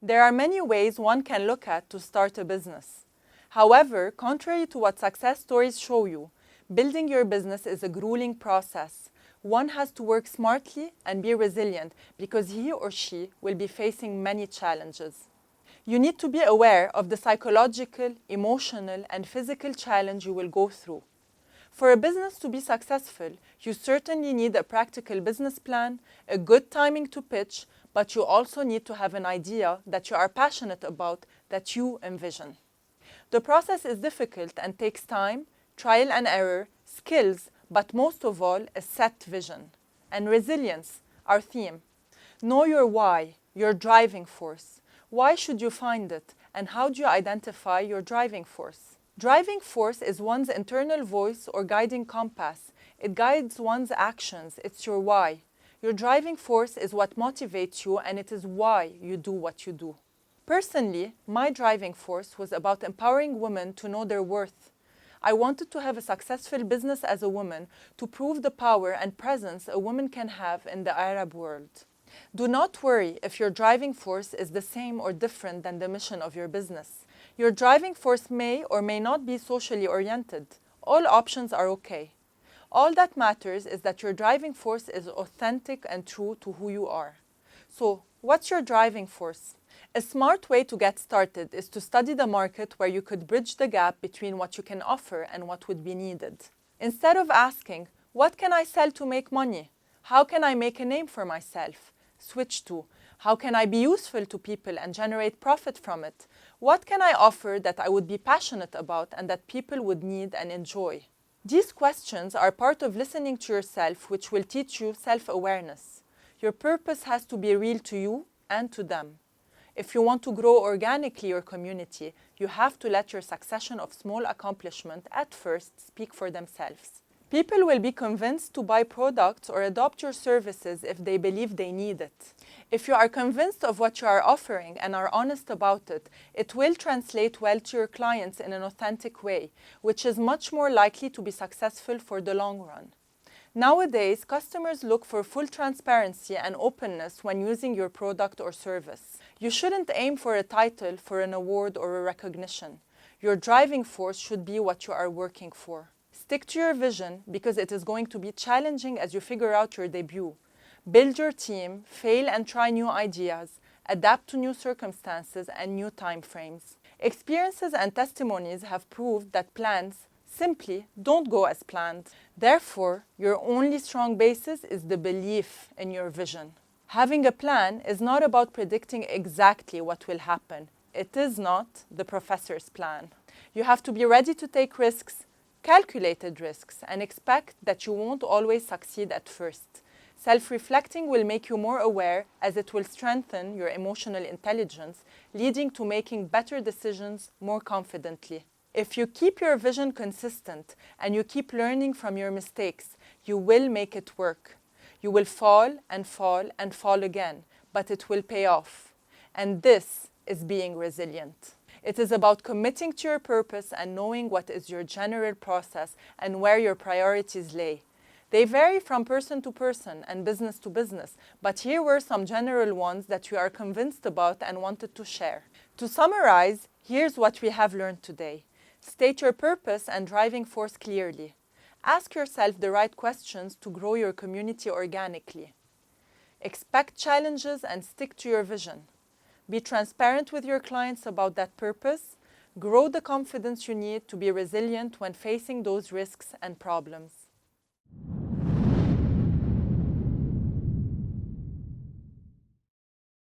There are many ways one can look at to start a business. However, contrary to what success stories show you, building your business is a grueling process. One has to work smartly and be resilient because he or she will be facing many challenges. You need to be aware of the psychological, emotional, and physical challenge you will go through. For a business to be successful, you certainly need a practical business plan, a good timing to pitch, but you also need to have an idea that you are passionate about, that you envision. The process is difficult and takes time, trial and error, skills, but most of all, a set vision. And resilience, our theme. Know your why, your driving force. Why should you find it, and how do you identify your driving force? Driving force is one's internal voice or guiding compass. It guides one's actions. It's your why. Your driving force is what motivates you, and it is why you do what you do. Personally, my driving force was about empowering women to know their worth. I wanted to have a successful business as a woman to prove the power and presence a woman can have in the Arab world. Do not worry if your driving force is the same or different than the mission of your business. Your driving force may or may not be socially oriented. All options are okay. All that matters is that your driving force is authentic and true to who you are. So, what's your driving force? A smart way to get started is to study the market where you could bridge the gap between what you can offer and what would be needed. Instead of asking, what can I sell to make money? How can I make a name for myself? Switch to, how can I be useful to people and generate profit from it? What can I offer that I would be passionate about and that people would need and enjoy? These questions are part of listening to yourself, which will teach you self-awareness. Your purpose has to be real to you and to them. If you want to grow organically your community, you have to let your succession of small accomplishments at first speak for themselves. People will be convinced to buy products or adopt your services if they believe they need it. If you are convinced of what you are offering and are honest about it, it will translate well to your clients in an authentic way, which is much more likely to be successful for the long run. Nowadays, customers look for full transparency and openness when using your product or service. You shouldn't aim for a title, for an award, or a recognition. Your driving force should be what you are working for. Stick to your vision because it is going to be challenging as you figure out your debut. Build your team, fail and try new ideas, adapt to new circumstances and new time frames. Experiences and testimonies have proved that plans simply don't go as planned. Therefore, your only strong basis is the belief in your vision. Having a plan is not about predicting exactly what will happen. It is not the professor's plan. You have to be ready to take risks, calculated risks, and expect that you won't always succeed at first. Self-reflecting will make you more aware as it will strengthen your emotional intelligence, leading to making better decisions more confidently. If you keep your vision consistent and you keep learning from your mistakes, you will make it work. You will fall and fall and fall again, but it will pay off. And this is being resilient. It is about committing to your purpose and knowing what is your general process and where your priorities lay. They vary from person to person and business to business, but here were some general ones that we are convinced about and wanted to share. To summarize, here's what we have learned today. State your purpose and driving force clearly. Ask yourself the right questions to grow your community organically. Expect challenges and stick to your vision. Be transparent with your clients about that purpose. Grow the confidence you need to be resilient when facing those risks and problems.